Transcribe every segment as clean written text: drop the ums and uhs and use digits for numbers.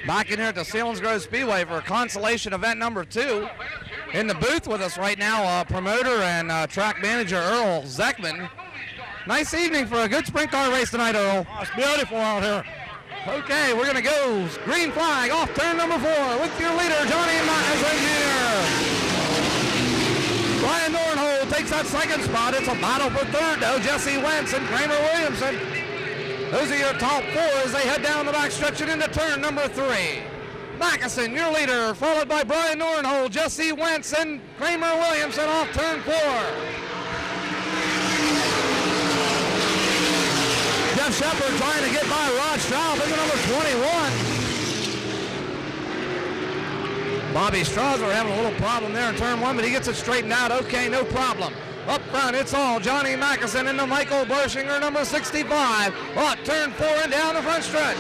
Back in here at the Selinsgrove Speedway for consolation event number 2. In the booth with us right now, promoter and track manager Earl Zeckman. Nice evening for a good sprint car race tonight, Earl. Oh, it's beautiful out here. Okay, we're going to go green flag off turn number 4 with your leader, Johnny Mackison here. Brian Nornhold takes that second spot. It's a battle for third, though. Jesse Wentz and Kramer Williamson. Those are your top 4 as they head down the back stretch and into turn number 3. Mackison, your leader, followed by Brian Nornhold, Jesse Wentz, and Kramer Williamson off turn 4. Jeff Shepard trying to get by Rod Straub into number 21. Bobby Strasser having a little problem there in turn 1, but he gets it straightened out. Okay, no problem. Up front, it's all Johnny Mackison into Michael Bershinger, number 65. Off turn 4 and down the front stretch.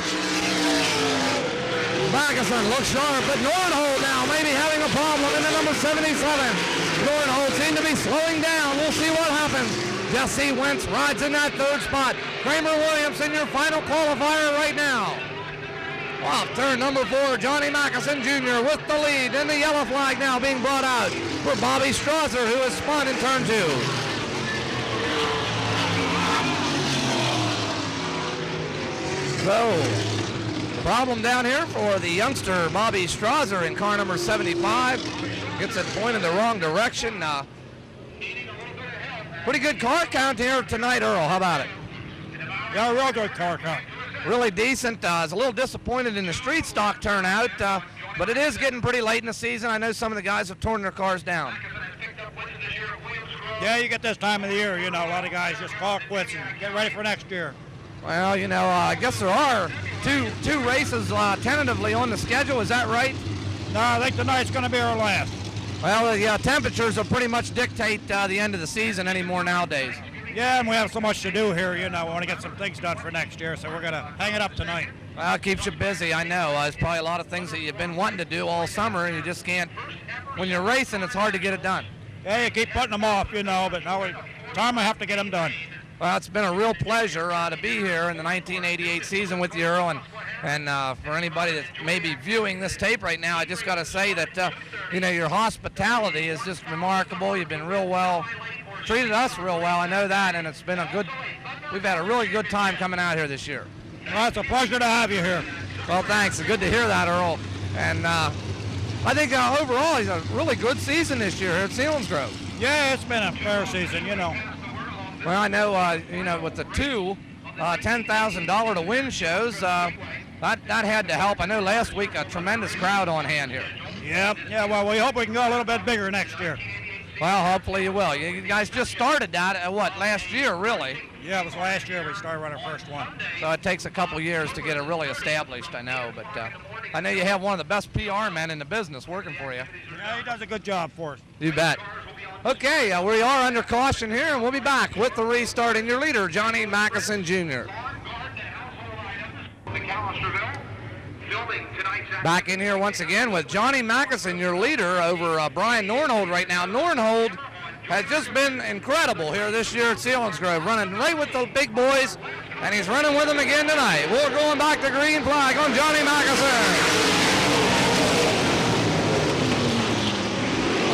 Mackison looks sharp, but Nornhold now maybe having a problem into number 77. Nornhold seemed to be slowing down. We'll see what happens. Jesse Wentz rides in that third spot. Kramer Williamson, your final qualifier right now. Off turn number 4, Johnny Mackison Jr. with the lead, and the yellow flag now being brought out for Bobby Strasser, who has spun in turn 2. So, problem down here for the youngster Bobby Strasser in car number 75. Gets it pointed the wrong direction. Pretty good car count here tonight, Earl. How about it? Yeah, real good car count. Really decent. I was a little disappointed in the street stock turnout, but it is getting pretty late in the season. I know some of the guys have torn their cars down. Yeah, you get this time of the year, you know, a lot of guys just call quits and get ready for next year. Well, you know, I guess there are two races tentatively on the schedule. Is that right? No, I think tonight's going to be our last. Well, the temperatures will pretty much dictate the end of the season anymore nowadays. Yeah, and we have so much to do here, you know, we want to get some things done for next year, so we're going to hang it up tonight. Well, it keeps you busy, I know. There's probably a lot of things that you've been wanting to do all summer, and you just can't. When you're racing, it's hard to get it done. Yeah, you keep putting them off, you know, but now it's time I have to get them done. Well, it's been a real pleasure to be here in the 1988 season with you, Earl, and for anybody that may be viewing this tape right now, I just got to say that, you know, your hospitality is just remarkable. You've been real well, treated us real well, I know that, and it's been we've had a really good time coming out here this year. Well, it's a pleasure to have you here. Well, thanks. It's good to hear that, Earl. And I think overall, it's a really good season this year here at Selinsgrove. Yeah, it's been a fair season, you know. Well, I know, you know, with the two $10,000 to win shows, that had to help. I know last week a tremendous crowd on hand here. Yep. Yeah, well, we hope we can go a little bit bigger next year. Well, hopefully you will. You guys just started that, last year, really? Yeah, it was last year we started running our first one. So it takes a couple years to get it really established, I know. But I know you have one of the best PR men in the business working for you. Yeah, he does a good job for us. You bet. Okay, we are under caution here, and we'll be back with the restart and your leader, Johnny Mackison Jr. Back in here once again with Johnny Mackison, your leader, over Brian Nornhold right now. Nornhold has just been incredible here this year at Selinsgrove, running right with the big boys, and he's running with them again tonight. We're going back to green flag on Johnny Mackison.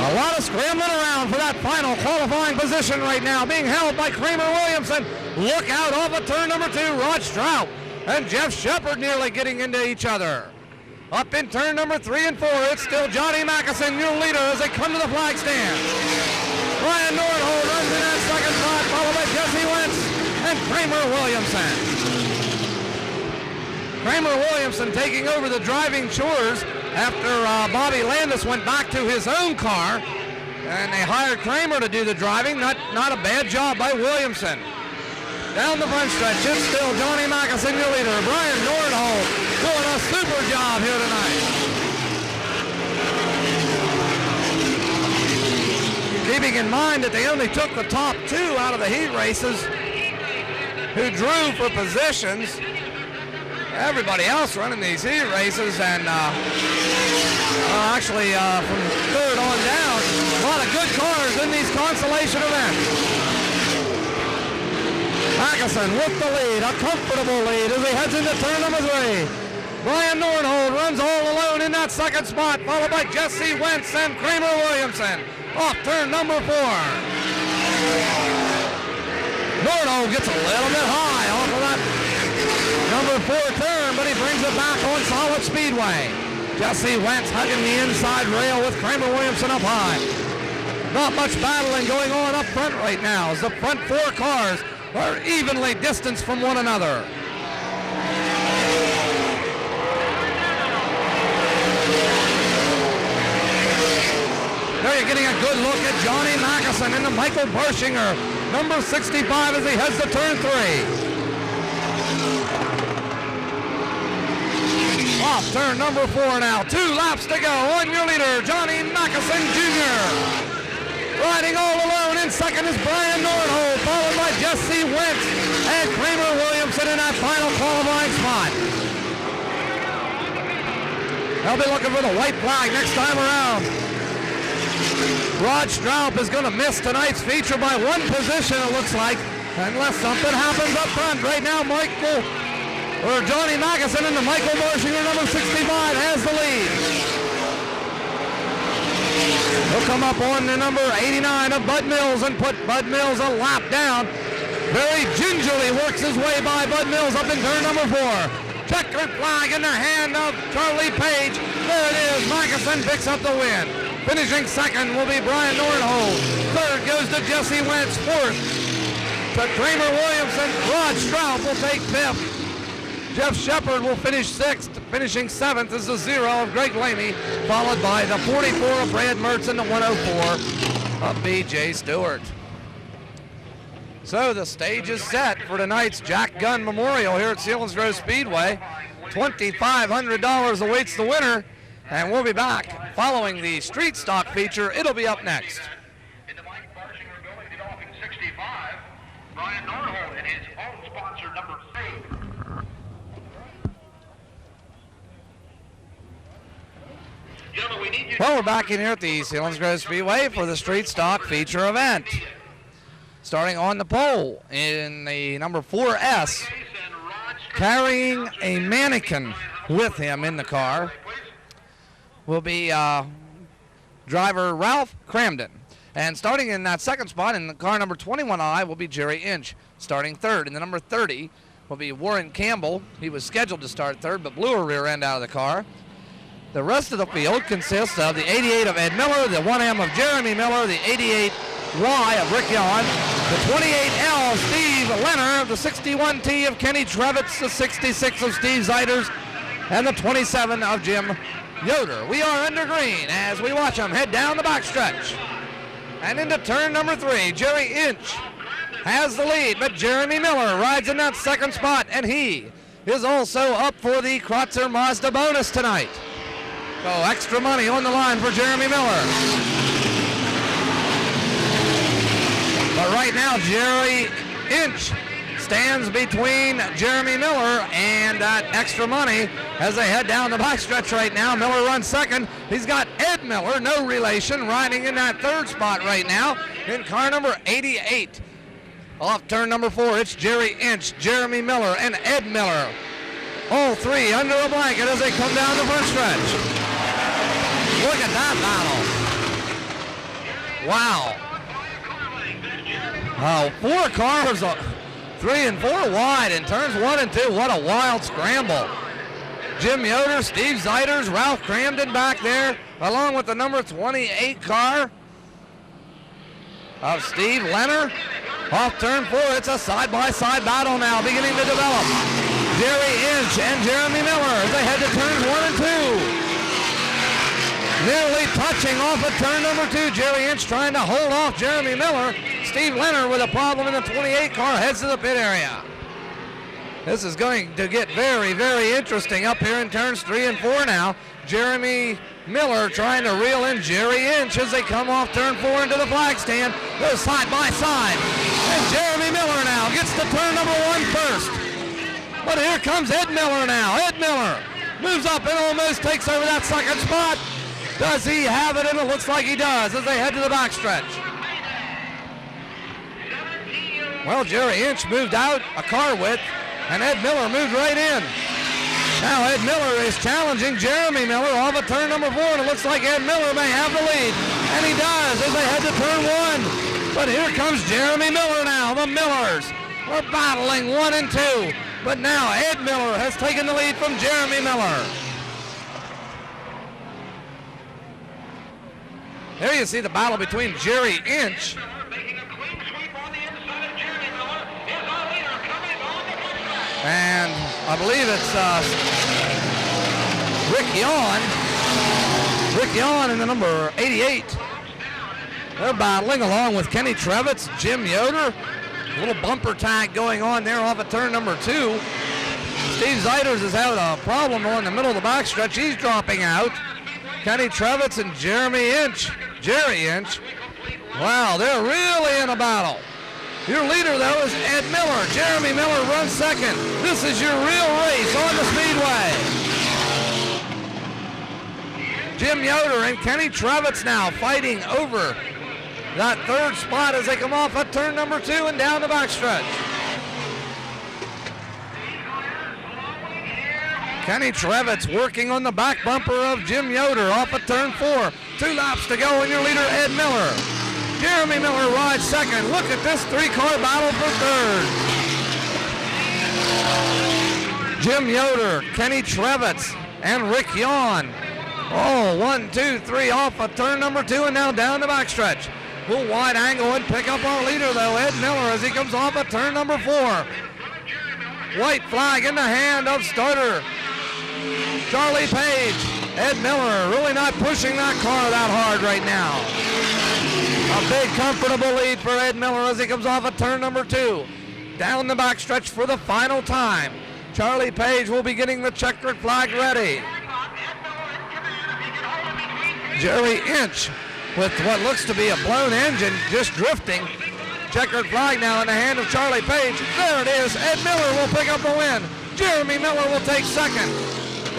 A lot of scrambling around for that final qualifying position right now, being held by Kramer Williamson. Look out off of turn number 2, Rod Straub and Jeff Shepard nearly getting into each other. Up in turn number 3 and 4, it's still Johnny Mackison, your leader, as they come to the flag stand. Brian Nornhold runs in that second spot, followed by Jesse Wentz and Kramer Williamson. Kramer Williamson taking over the driving chores after Bobby Landis went back to his own car, and they hired Kramer to do the driving. Not a bad job by Williamson. Down the front stretch, it's still Johnny Mackison, your leader. Brian Nornhold doing a super job here tonight. Keeping in mind that they only took the top 2 out of the heat races who drew for positions. Everybody else running these heat races, and actually from 3rd on down, a lot of good cars in these consolation events. Mackison with the lead, a comfortable lead as he heads into turn number 3. Brian Nordhold runs all alone in that second spot, followed by Jesse Wentz and Kramer Williamson off turn number 4. Nordhold gets a little bit high off of that number 4 turn, but he brings it back on solid speedway. Jesse Wentz hugging the inside rail with Kramer Williamson up high. Not much battling going on up front right now as the front 4 cars are evenly distanced from one another. There you're getting a good look at Johnny Mackison and the Michael Bershinger, number 65, as he heads to turn 3. Off turn number 4 now. 2 laps to go on your leader, Johnny Mackison Jr. Riding all alone in second is Brian Nordhold, followed by Jesse Wentz and Kramer Williamson in that final qualifying spot. They'll be looking for the white flag next time around. Rod Straub is going to miss tonight's feature by 1 position, it looks like, unless something happens up front. Right now, Johnny Mackison and the Michael Bershinger, number 65, has the lead. He'll come up on the number 89 of Bud Mills and put Bud Mills a lap down. Very gingerly works his way by Bud Mills up in turn number 4. Checkered flag in the hand of Charlie Page. There it is. Mackison picks up the win. Finishing second will be Brian Nordhold. Third goes to Jesse Wentz. Fourth to Kramer Williamson. Rod Straub will take 5th. Jeff Shepard will finish 6th. Finishing 7th is the 0 of Greg Lamy, followed by the 44 of Brad Mertz and the 104 of B.J. Stewart. So the stage is set for tonight's Jack Gunn Memorial here at Selinsgrove Speedway. $2,500 awaits the winner, and we'll be back following the street stock feature. It'll be up next. In the Mike Bershinger going to off in 65, Brian Nordhold and his own sponsor number 3. Well, we're back in here at the Selinsgrove Speedway for the street stock feature event. Starting on the pole in the number 4S, carrying a mannequin with him in the car, will be driver Ralph Cramden. And starting in that second spot in the car number 21I will be Jerry Inch. Starting third in the number 30 will be Warren Campbell. He was scheduled to start third but blew a rear end out of the car. The rest of the field consists of the 88 of Ed Miller, the 1M of Jeremy Miller, the 88Y of Rick Yon, the 28L of Steve Leonard, the 61T of Kenny Trevitz, the 66 of Steve Zeiders, and the 27 of Jim Yoder. We are under green as we watch them head down the backstretch. And into turn number 3, Jerry Inch has the lead, but Jeremy Miller rides in that second spot, and he is also up for the Kratzer Mazda bonus tonight. So extra money on the line for Jeremy Miller. But right now, Jerry Inch stands between Jeremy Miller and that extra money as they head down the backstretch right now. Miller runs second. He's got Ed Miller, no relation, riding in that third spot right now in car number 88. Off turn number 4, it's Jerry Inch, Jeremy Miller, and Ed Miller. All three under a blanket as they come down the front stretch. Look at that battle. Wow. Oh, 4 cars, 3 and 4 wide in turns 1 and 2. What a wild scramble. Jim Yoder, Steve Zeiders, Ralph Cramden back there, along with the number 28 car of Steve Leonard. Off turn 4, it's a side-by-side battle now beginning to develop. Jerry Inch and Jeremy Miller as they head to turns 1 and 2. Nearly touching off of turn number 2. Jerry Inch trying to hold off Jeremy Miller. Steve Leonard with a problem in the 28 car heads to the pit area. This is going to get very, very interesting up here in turns 3 and 4 now. Jeremy Miller trying to reel in Jerry Inch as they come off turn 4 into the flag stand. They're side by side. And Jeremy Miller now gets to turn number 1 first. But here comes Ed Miller now. Ed Miller moves up and almost takes over that second spot. Does he have it? And it looks like he does as they head to the backstretch. Well, Jerry Inch moved out a car width, and Ed Miller moved right in. Now Ed Miller is challenging Jeremy Miller off of turn number 4, and it looks like Ed Miller may have the lead. And he does as they head to turn 1. But here comes Jeremy Miller now. The Millers are battling 1 and 2. But now Ed Miller has taken the lead from Jeremy Miller. There you see the battle between Jerry Inch and I believe it's Rick Yawn. Rick Yawn in the number 88. They're battling along with Kenny Trevitz, Jim Yoder. A little bumper tag going on there off of turn number 2. Steve Zeiders has had a problem in the middle of the backstretch. He's dropping out. Kenny Trevitz and Jerry Inch. Wow, they're really in a battle. Your leader, though, is Ed Miller. Jeremy Miller runs second. This is your real race on the Speedway. Jim Yoder and Kenny Trevitz now fighting over that third spot as they come off at turn number 2 and down the backstretch. Kenny Trevitz working on the back bumper of Jim Yoder off at turn 4. 2 laps to go, and your leader, Ed Miller. Jeremy Miller rides second. Look at this 3-car battle for third. Jim Yoder, Kenny Trevitz, and Rick Yawn. Oh, 1, 2, 3 off of turn number 2 and now down the backstretch. Full wide angle and pick up our leader, though, Ed Miller, as he comes off of turn number 4. White flag in the hand of starter Charlie Page. Ed Miller really not pushing that car that hard right now. A big comfortable lead for Ed Miller as he comes off of turn number 2. Down the backstretch for the final time. Charlie Page will be getting the checkered flag ready. Jerry Inch with what looks to be a blown engine just drifting. Checkered flag now in the hand of Charlie Page. There it is. Ed Miller will pick up the win. Jeremy Miller will take second.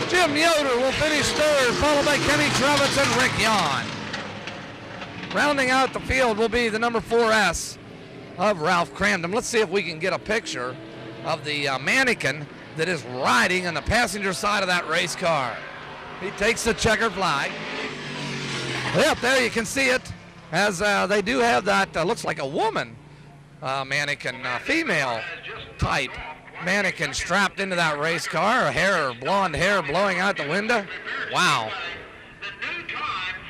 Jim Yoder will finish third, followed by Kenny Trevitz and Rick Yawn. Rounding out the field will be the number 4S of Ralph Cramden. Let's see if we can get a picture of the mannequin that is riding on the passenger side of that race car. He takes the checkered flag. Yep, there you can see it, as they do have that, looks like a woman mannequin, female type mannequin strapped into that race car. Her hair, blonde hair blowing out the window. Wow.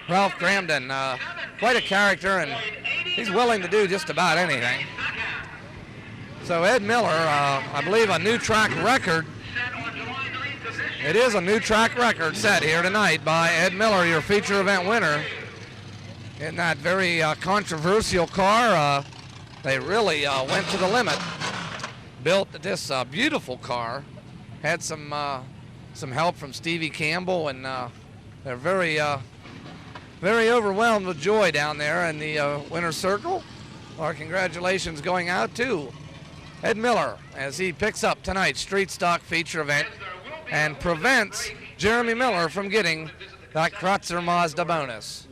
Ralph Cramden, quite a character, and he's willing to do just about anything. So Ed Miller, I believe a new track record. It is a new track record set here tonight by Ed Miller, your feature event winner. In that very controversial car, they really went to the limit. Built this beautiful car. Had some help from Stevie Campbell, and they're very overwhelmed with joy down there in the winner's circle. Our congratulations going out to Ed Miller as he picks up tonight's street stock feature event and prevents Jeremy Miller from getting that Kratzer Mazda bonus.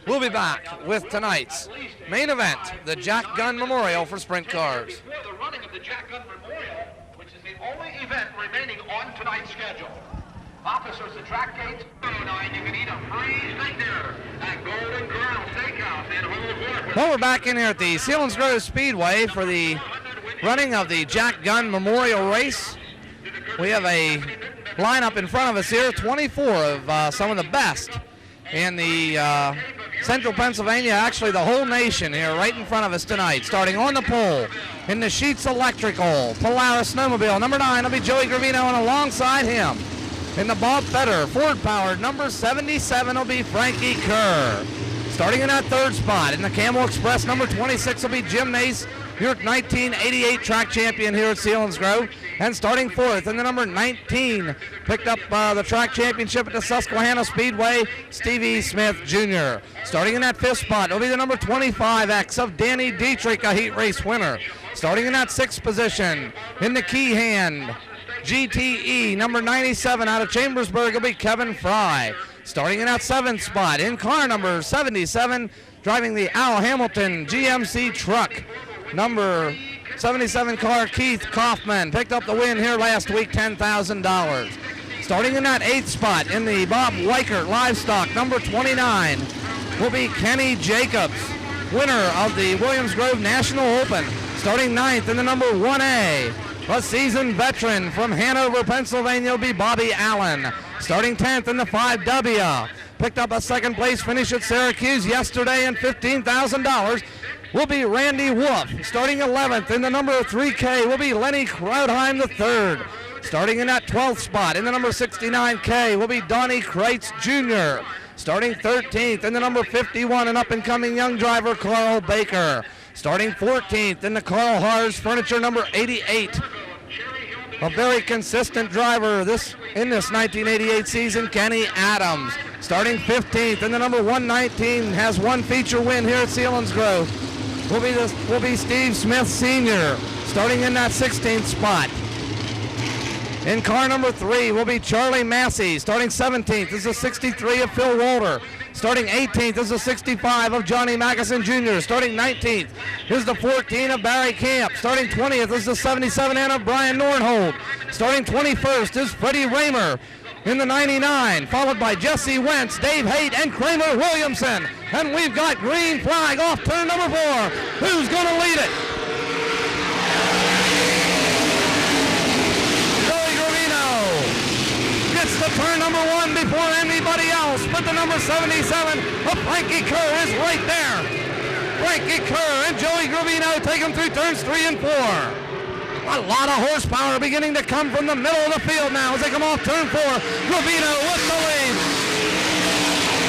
We'll be back with tonight's main event, the Jack Gunn Memorial for sprint cars. Before the running of the Jack Gunn Memorial, which is the only event remaining on tonight's schedule. Officers at track gates, 09, you can eat a free steak dinner at Golden Corral Steakhouse in Hollywood. Well, we're back in here at the Selinsgrove Speedway for the running of the Jack Gunn Memorial race. We have a lineup in front of us here, 24 of some of the best in the Central Pennsylvania, actually the whole nation here right in front of us tonight. Starting on the pole in the Sheets Electrical Polaris Snowmobile, number 9 will be Joey Gravino, and alongside him in the Bob Fetter Ford-powered number 77 will be Frankie Kerr. Starting in that third spot in the Camel Express, number 26 will be Jim Nace, your 1988 track champion here at Selinsgrove. And starting fourth in the number 19, picked up the track championship at the Susquehanna Speedway, Stevie Smith Jr. Starting in that fifth spot will be the number 25X of Danny Dietrich, a heat race winner. Starting in that sixth position in the key hand, GTE number 97 out of Chambersburg will be Kevin Fry. Starting in that seventh spot in car number 77, driving the Al Hamilton GMC truck, number 77 car Keith Kaufman picked up the win here last week, $10,000. Starting in that 8th spot in the Bob Weichert Livestock, number 29, will be Kenny Jacobs, winner of the Williams Grove National Open. Starting 9th in the number 1A, a seasoned veteran from Hanover, Pennsylvania, will be Bobby Allen. Starting 10th in the 5W, picked up a second place finish at Syracuse yesterday and $15,000, will be Randy Wolf. Starting 11th in the number 3K will be Lenny Krautheim III. Starting in that 12th spot in the number 69K will be Donnie Kreitz Jr. Starting 13th in the number 51, an up-and-coming young driver, Carl Baker. Starting 14th in the Carl Haars Furniture number 88. A very consistent driver in this 1988 season, Kenny Adams. Starting 15th in the number 119, has one feature win here at Selinsgrove, will be Steve Smith Sr. Starting in that 16th spot. In car number 3 will be Charlie Massey. Starting 17th is the 63 of Phil Walter. Starting 18th is the 65 of Johnny Mackison Jr. Starting 19th is the 14 of Barry Camp. Starting 20th is the 77 of Brian Nornhold. Starting 21st is Freddie Raymer in the 99, followed by Jesse Wentz, Dave Haight, and Kramer Williamson. And we've got green flag off turn number 4. Who's going to lead it? Gets to turn number 1 before anybody else, but the number 77 of Frankie Kerr is right there. Frankie Kerr and Joey Gravino take him through turns 3 and 4. A lot of horsepower beginning to come from the middle of the field now as they come off turn 4. Gravino with the lead.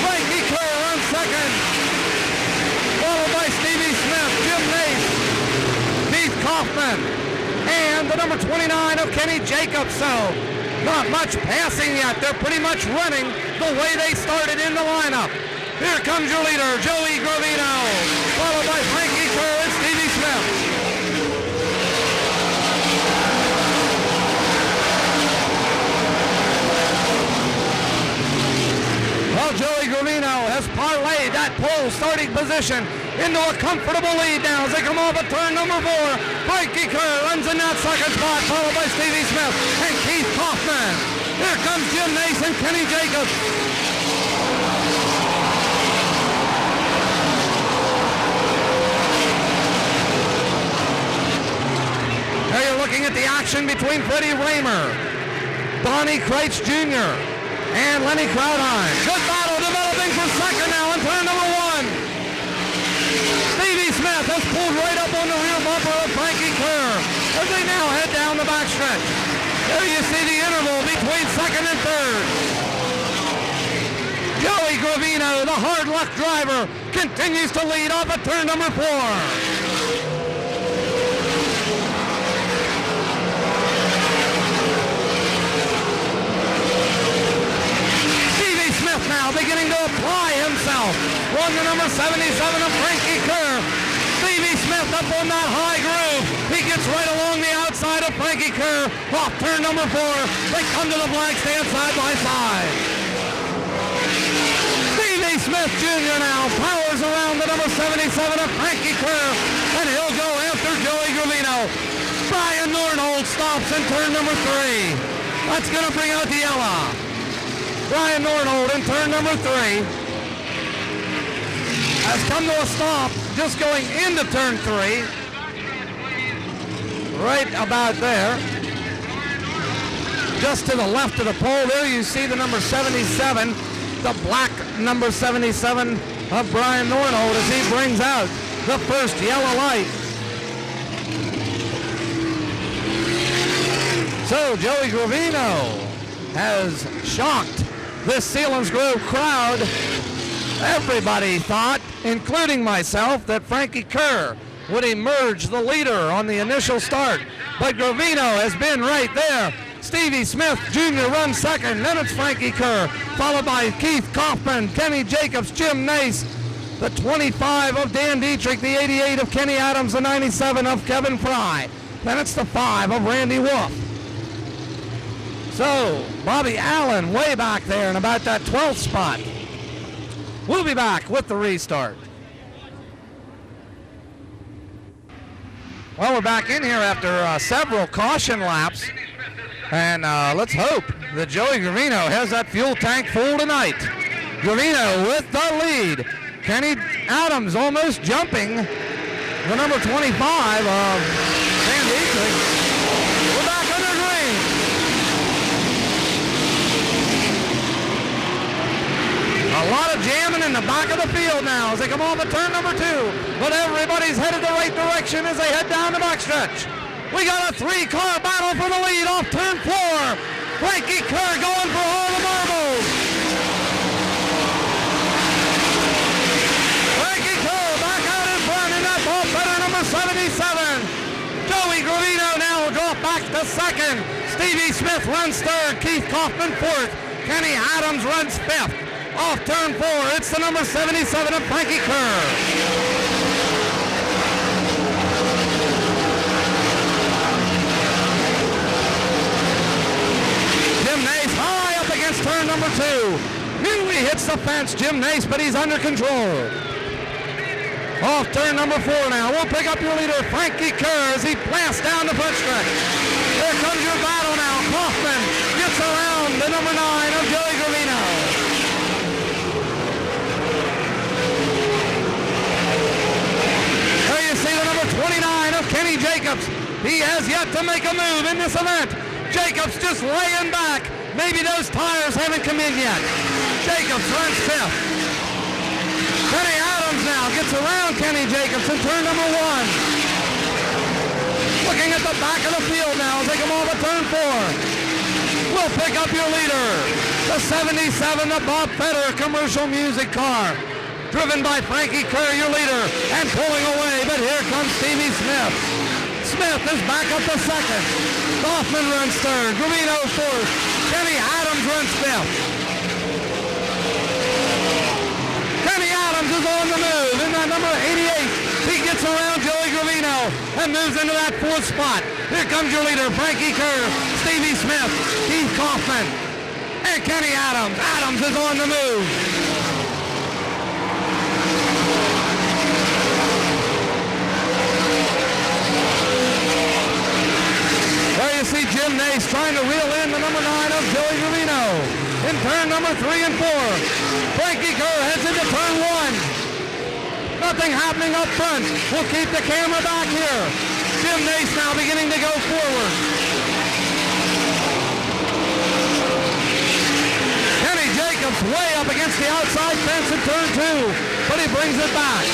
Frankie Kerr on second, followed by Stevie Smith, Jim Nace, Keith Kaufman, and the number 29 of Kenny Jacobs. So not much passing yet. They're pretty much running the way they started in the lineup. Here comes your leader, Joey Gravino, followed by Frankie Kerr and Stevie Smith. Well, Joey Gravino has parlayed that pole starting position into a comfortable lead now as they come off at turn number 4. Frankie Kerr runs in that second spot, followed by Stevie Smith and Keith Kaufman. Here comes Jim Nace and Kenny Jacobs. Now you're looking at the action between Freddie Raymer, Donnie Kreitz Jr., and Lenny Krautheim. Good battle developing for second now in turn number 1. Stevie Smith has pulled right up on the rear bumper of Frankie Kerr as they now head down the backstretch. There you see the interval between second and third. Joey Gravino, the hard luck driver, continues to lead off at turn number 4. Now beginning to apply himself on the number 77 of Frankie Kerr. Stevie Smith up on that high groove. He gets right along the outside of Frankie Kerr. Off turn number 4. They come to the flag stand side by side. Stevie Smith Jr. now powers around the number 77 of Frankie Kerr, and he'll go after Joey Gravino. Brian Nornhold stops in turn number 3. That's going to bring out the yellow. Brian Nornhold in turn number 3 has come to a stop just going into turn 3. Right about there. Just to the left of the pole there you see the number 77, the black number 77 of Brian Nornhold as he brings out the first yellow light. So Joey Gravino has shocked this Selinsgrove crowd. Everybody thought, including myself, that Frankie Kerr would emerge the leader on the initial start. But Gravino has been right there. Stevie Smith Jr. runs second. Then it's Frankie Kerr, followed by Keith Kaufman, Kenny Jacobs, Jim Nace, the 25 of Dan Dietrich, the 88 of Kenny Adams, the 97 of Kevin Fry. Then it's the 5 of Randy Wolf. So, Bobby Allen way back there in about that 12th spot. We'll be back with the restart. Well, we're back in here after several caution laps. And let's hope that Joey Gravino has that fuel tank full tonight. Gravino with the lead. Kenny Adams almost jumping the number 25 of Van Dietrich. We're back under green. A lot of jamming in the back of the field now as they come off of turn number 2. But everybody's headed the right direction as they head down the backstretch. We got a 3-car battle for the lead off turn 4. Frankie Kerr going for all the marbles. Frankie Kerr back out in front in that ball better number 77. Joey Gravino now will drop back to second. Stevie Smith runs third. Keith Kaufman fourth. Kenny Adams runs fifth. Off turn 4, it's the number 77 of Frankie Kerr. Jim Nace high up against turn number 2. Nearly hits the fence, Jim Nace, but he's under control. Off turn number 4 now. We'll pick up your leader, Frankie Kerr, as he blasts down the front stretch. Here comes your battle now. Kaufman gets around the number 9 of Joey Gravino. There you see the number 29 of Kenny Jacobs. He has yet to make a move in this event. Jacobs just laying back. Maybe those tires haven't come in yet. Jacobs runs fifth. Kenny Adams now gets around Kenny Jacobs in turn number 1. Looking at the back of the field now as they come off of turn 4. We'll pick up your leader, the 77, the Bob Fetter commercial music car. Driven by Frankie Kerr, your leader, and pulling away, but here comes Stevie Smith. Smith is back up to second. Kaufman runs third. Gravino fourth. Kenny Adams runs fifth. Kenny Adams is on the move in that number 88. He gets around Joey Gravino and moves into that 4th spot. Here comes your leader, Frankie Kerr, Stevie Smith, Keith Kaufman, and Kenny Adams. Adams is on the move. There you see Jim Nace trying to reel in the number 9 of Joey Gravino. In turn number 3 and 4. Frankie Kerr heads into turn 1. Nothing happening up front. We'll keep the camera back here. Jim Nace now beginning to go forward. Kenny Jacobs way up against the outside fence in turn 2, but he brings it back.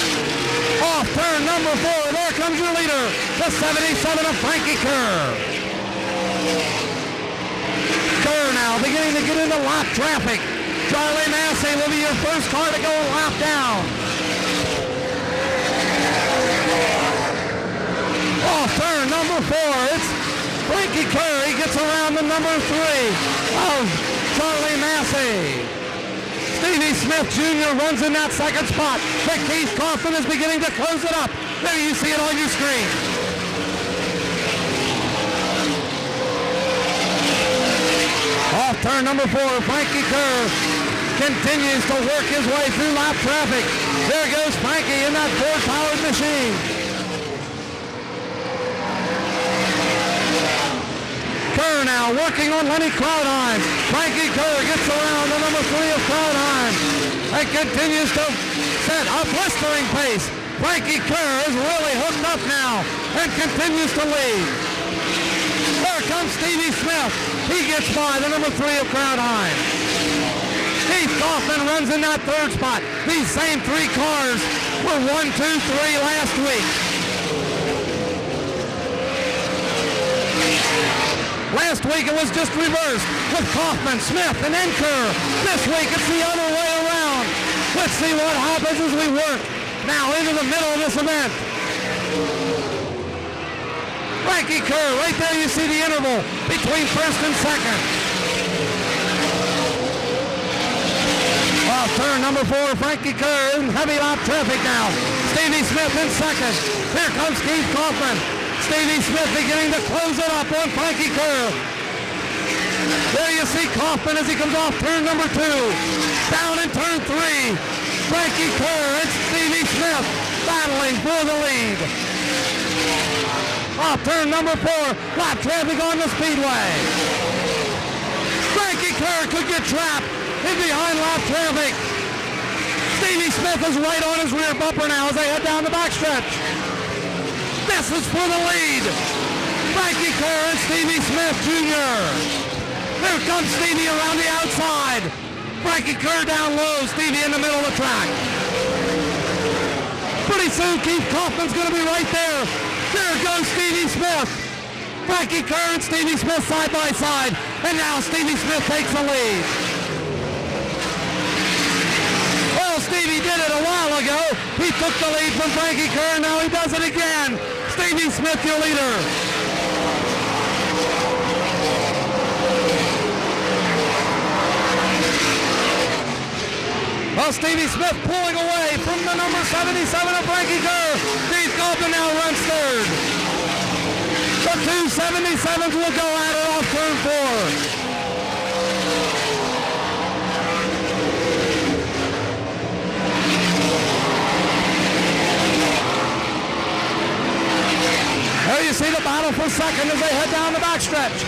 Off turn number 4, there comes your leader, the 77 of Frankie Kerr. Kerr now beginning to get into lap traffic. Charlie Massey will be your first car to go a lap down. Off turn number 4, it's Frankie Kerr. He gets around the number 3 of Charlie Massey. Stevie Smith Jr. runs in that second spot, but Keith Kaufman is beginning to close it up. There you see it on your screen. Off turn number 4, Frankie Kerr continues to work his way through lap traffic. There goes Frankie in that Ford-powered machine. Kerr now working on Lenny Krautheim. Frankie Kerr gets around the number 3 of Krautheim and continues to set a blistering pace. Frankie Kerr is really hooked up now and continues to lead. There comes Stevie Smith. He gets by the number 3 of Krautheim. Keith Kaufman runs in that 3rd spot. These same 3 cars were 1, 2, 3 last week. Last week it was just reversed with Kaufman, Smith, and then Kerr. This week it's the other way around. Let's see what happens as we work now into the middle of this event. Frankie Kerr, right there you see the interval between 1st and 2nd. Off turn number 4, Frankie Kerr in heavy lap traffic now. Stevie Smith in 2nd. Here comes Keith Kaufman. Stevie Smith beginning to close it up on Frankie Kerr. There you see Kaufman as he comes off turn number 2. Down in turn 3. Frankie Kerr and Stevie Smith battling for the lead. Off turn number 4, lap traffic on the Speedway. Kerr could get trapped in behind lap traffic. Stevie Smith is right on his rear bumper now as they head down the backstretch. This is for the lead. Frankie Kerr and Stevie Smith Jr. Here comes Stevie around the outside. Frankie Kerr down low, Stevie in the middle of the track. Pretty soon Keith Kaufman's going to be right there. There goes Stevie Smith. Frankie Kerr and Stevie Smith side by side. And now Stevie Smith takes the lead. Well, Stevie did it a while ago. He took the lead from Frankie Kerr, now he does it again. Stevie Smith, your leader. Well, Stevie Smith pulling away from the number 77 of Frankie Kerr. Keith Kaufman now runs third. The two 77s will go at it off turn 4. There you see the battle for second as they head down the backstretch.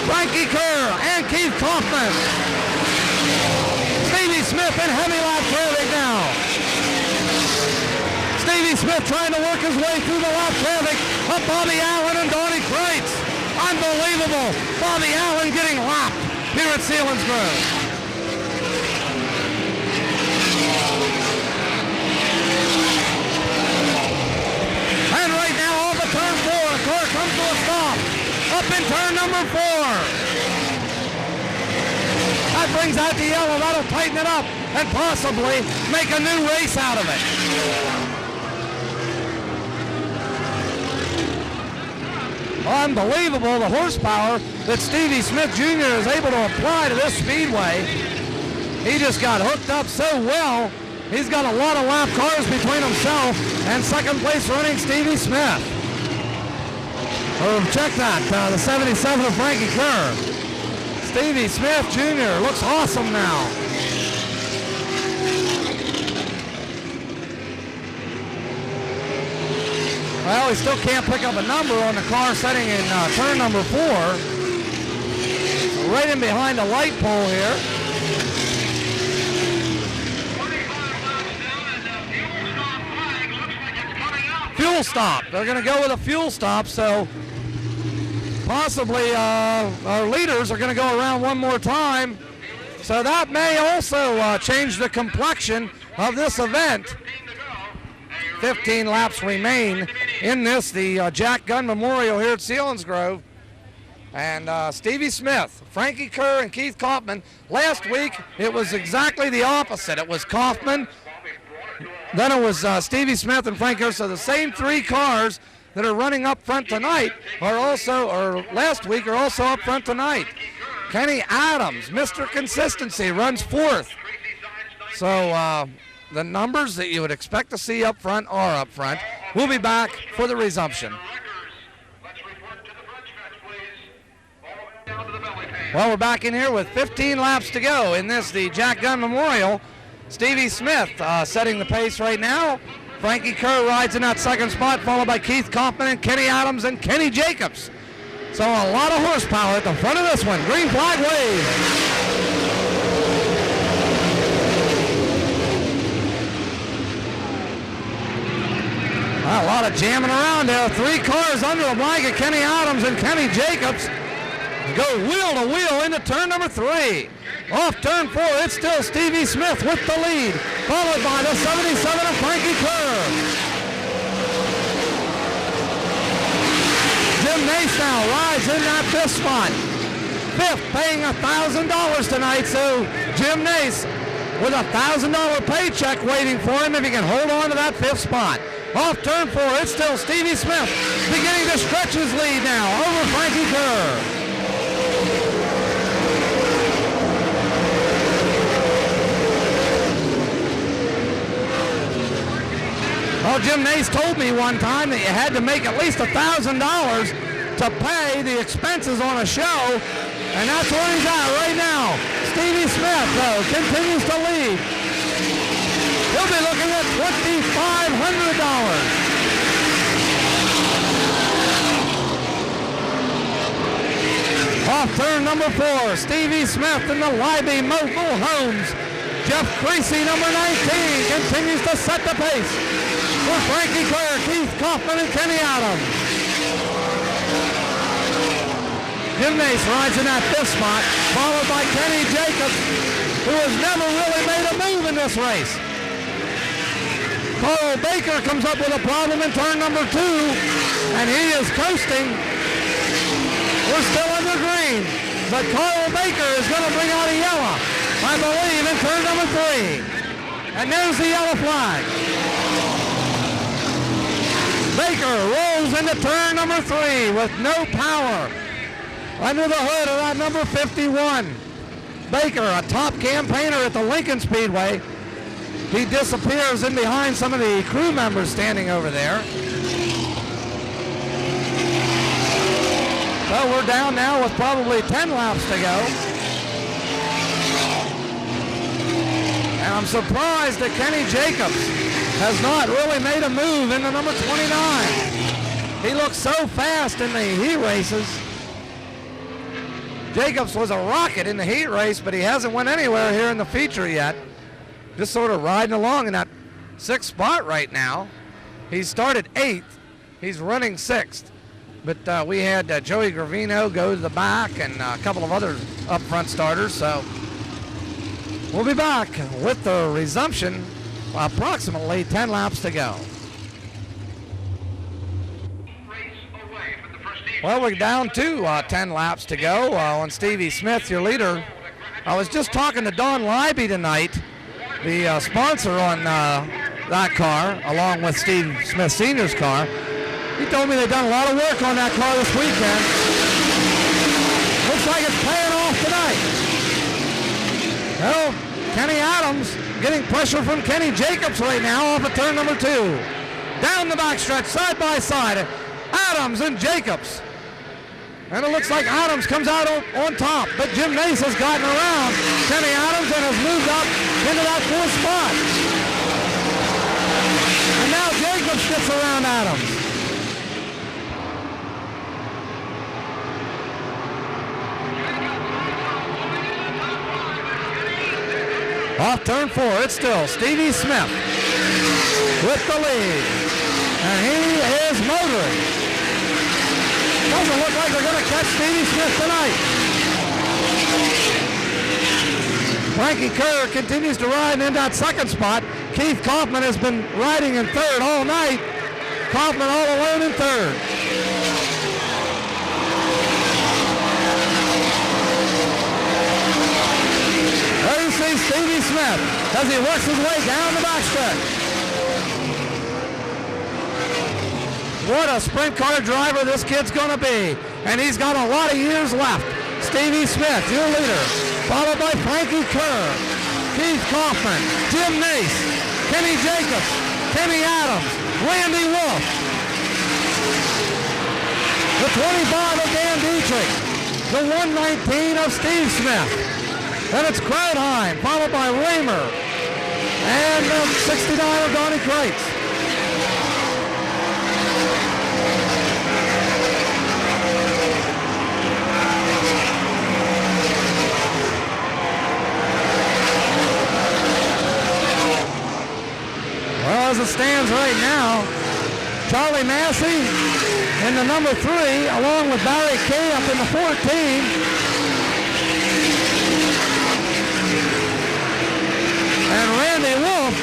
Frankie Kerr and Keith Kaufman. Stevie Smith in heavy lap traffic now. Stevie Smith trying to work his way through the lap traffic of Bobby Allen and Donnie Kreitz. Unbelievable. Bobby Allen getting lapped here at Selinsgrove. And right now off of turn 4, a car comes to a stop. Up in turn number 4. That brings out the yellow. That'll tighten it up and possibly make a new race out of it. Unbelievable, the horsepower that Stevie Smith Jr. is able to apply to this speedway. He just got hooked up so well. He's got a lot of lap cars between himself and second place running Stevie Smith. Check that, the 77 of Frankie Kerr. Stevie Smith Jr. looks awesome now. Well, he still can't pick up a number on the car setting in turn number 4. Right in behind the light pole here. Fuel stop. They're going to go with a fuel stop, so possibly our leaders are going to go around one more time. So that may also change the complexion of this event. 15 laps remain in this, the Jack Gunn Memorial here at Selinsgrove. And Stevie Smith, Frankie Kerr, and Keith Kaufman. Last week, it was exactly the opposite. It was Kaufman, then it was Stevie Smith and Frank Kerr. So the same 3 cars that are running up front tonight are also, or last week, are also up front tonight. Kenny Adams, Mr. Consistency, runs 4th. So the numbers that you would expect to see up front are up front. We'll be back for the resumption. Well, we're back in here with 15 laps to go in this, the Jack Gunn Memorial. Stevie Smith setting the pace right now. Frankie Kerr rides in that second spot, followed by Keith Kaufman and Kenny Adams and Kenny Jacobs. So a lot of horsepower at the front of this one. Green flag wave. A lot of jamming around there. 3 cars under the blanket. Kenny Adams and Kenny Jacobs go wheel to wheel into turn number 3. Off turn 4, it's still Stevie Smith with the lead, followed by the 77 of Frankie Kerr. Jim Nace now rides in that 5th spot. 5th, paying $1,000 tonight, so Jim Nace with a $1,000 paycheck waiting for him if he can hold on to that 5th spot. Off turn 4, it's still Stevie Smith beginning to stretch his lead now over Frankie Kerr. Well, Jim Nace told me one time that you had to make at least $1,000 to pay the expenses on a show, and that's where he's at right now. Stevie Smith, though, continues to lead. He'll be looking at $2,500. Off turn number 4, Stevie Smith in the Libby Mobile Homes. Jeff Creasy, number 19, continues to set the pace for Frankie Kerr, Keith Kaufman, and Kenny Adams. Jim Nace rides in that 5th spot, followed by Kenny Jacobs, who has never really made a move in this race. Carl Baker comes up with a problem in turn number 2, and he is coasting. We're still under green, but Carl Baker is going to bring out a yellow, I believe, in turn number 3. And there's the yellow flag. Baker rolls into turn number 3 with no power under the hood of that number 51. Baker, a top campaigner at the Lincoln Speedway. He disappears in behind some of the crew members standing over there. So we're down now with probably 10 laps to go. And I'm surprised that Kenny Jacobs has not really made a move in the number 29. He looks so fast in the heat races. Jacobs was a rocket in the heat race, but he hasn't went anywhere here in the feature yet. Just sort of riding along in that 6th spot right now. He started 8th. He's running 6th. But we had Joey Gravino go to the back and a couple of other up front starters. So we'll be back with the resumption. Approximately 10 laps to go. Well, we're down to 10 laps to go on Stevie Smith, your leader. I was just talking to Don Libby tonight, the sponsor on that car, along with Steve Smith Sr.'s car. He told me they've done a lot of work on that car this weekend. Looks like it's paying off tonight. Well, Kenny Adams getting pressure from Kenny Jacobs right now off of turn number 2. Down the backstretch, side by side, Adams and Jacobs. And it looks like Adams comes out on top, but Jim Nace has gotten around Kenny Adams and has moved up into that 4th spot. And now Jacobs gets around Adams. Off turn 4, it's still Stevie Smith with the lead. And he is motoring. Doesn't look like they're going to catch Stevie Smith tonight. Frankie Kerr continues to ride in that 2nd spot. Keith Kaufman has been riding in 3rd all night. Kaufman all alone in 3rd. There you see Stevie Smith as he works his way down the backstretch. What a sprint car driver this kid's going to be. And he's got a lot of years left. Stevie Smith, your leader, followed by Frankie Kerr, Keith Kaufman, Jim Nace, Kenny Jacobs, Kenny Adams, Randy Wolf, the 25 of Dan Dietrich, the 119 of Steve Smith. Then it's Krautheim, followed by Raymer, and the 69 of Donnie Kreitz. Well, as it stands right now, Charlie Massey in the number 3, along with Barry Kay up in the 14. And Randy Wolf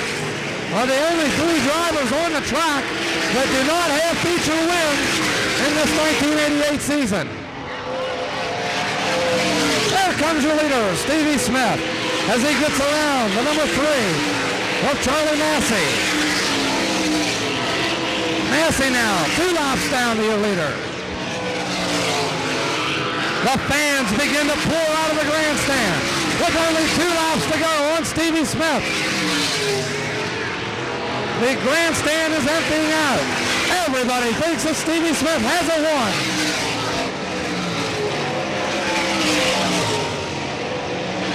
are the only 3 drivers on the track that do not have feature wins in this 1988 season. There comes your leader, Stevie Smith, as he gets around the number 3. Of Charlie Massey. Massey now, 2 laps down to your leader. The fans begin to pour out of the grandstand with only 2 laps to go on Stevie Smith. The grandstand is emptying out. Everybody thinks that Stevie Smith has a won.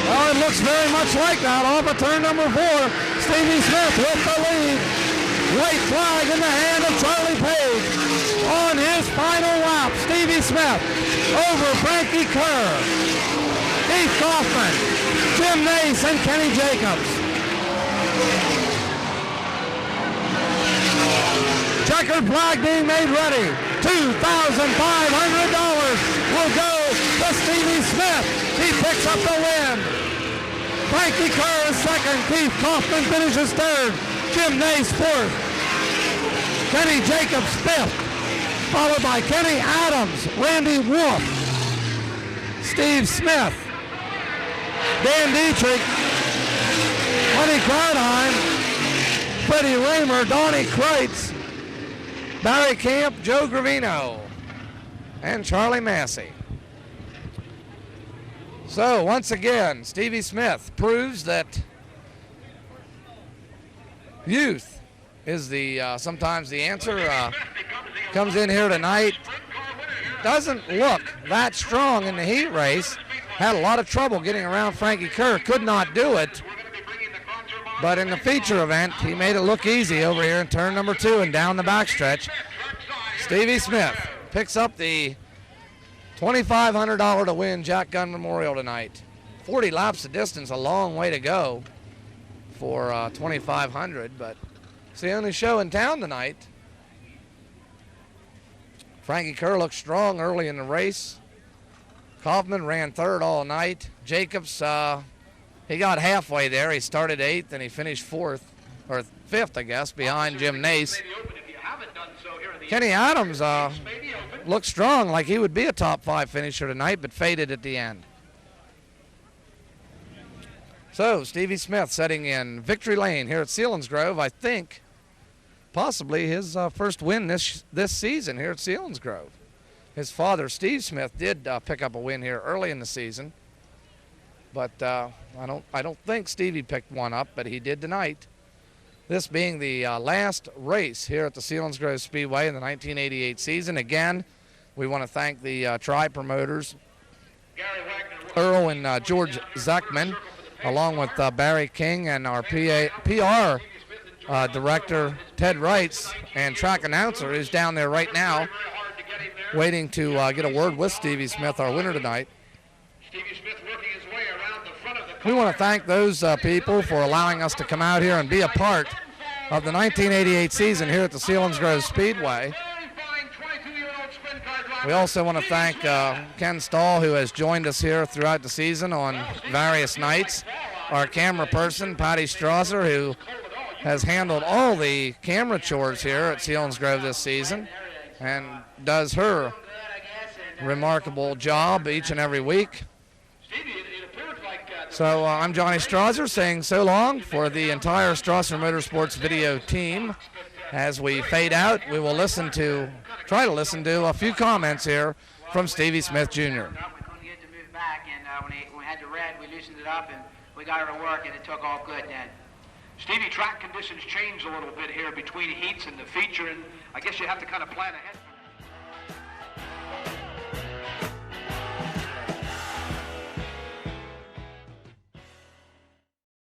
Well, it looks very much like that off of turn number 4. Stevie Smith with the lead. White flag in the hand of Charlie Page on his final lap. Stevie Stevie Smith over Frankie Kerr, Keith Kaufman, Jim Nace, and Kenny Jacobs. Checkered flag being made ready. $2,500 will go to Stevie Smith. He picks up the win. Frankie Kerr is second. Keith Kaufman finishes third. Jim Nace fourth. Kenny Jacobs fifth. Followed by Kenny Adams, Randy Wolf, Steve Smith, Dan Dietrich, Lenny Krautheim, Freddie Raymer, Donnie Kreitz, Barry Camp, Joe Gravino, and Charlie Massey. So once again, Stevie Smith proves that youth is sometimes the answer. Comes in here tonight, doesn't look that strong in the heat race. Had a lot of trouble getting around Frankie Kerr, could not do it. But in the feature event, he made it look easy over here in turn number 2 and down the backstretch. Stevie Smith picks up the $2,500 to win Jack Gunn Memorial tonight. 40 laps of distance, a long way to go for $2,500, but it's the only show in town tonight. Frankie Kerr looked strong early in the race. Kaufman ran third all night. Jacobs, he got halfway there. He started 8th and he finished 4th, or 5th, I guess, behind Jim Nace. Kenny Adams looked strong, like he would be a top 5 finisher tonight, but faded at the end. So Stevie Smith setting in victory lane here at Selinsgrove. I think possibly his first win this season here at Selinsgrove. His father, Steve Smith, did pick up a win here early in the season, but I don't think Stevie picked one up, but he did tonight. This being the last race here at the Selinsgrove Speedway in the 1988 season. Again, we want to thank the Tri promoters, Earl and George Zeckman, along with Barry King and our PR director, Ted Wrights, and track announcer is down there right now waiting to get a word with Stevie Smith, our winner tonight. We want to thank those people for allowing us to come out here and be a part of the 1988 season here at the Selinsgrove Speedway. We also want to thank Ken Stahl, who has joined us here throughout the season on various nights. Our camera person, Patty Strasser, who has handled all the camera chores here at Selinsgrove this season and does her remarkable job each and every week. So I'm Johnny Strasser saying so long for the entire Strasser Motorsports video team. As we fade out, we will try to listen to a few comments here from Stevie Smith Jr. We couldn't get to move back, and when we had the red, we loosened it up, and we got her to work, and it took all good then. Stevie, track conditions change a little bit here between heats and the feature, and I guess you have to kind of plan ahead.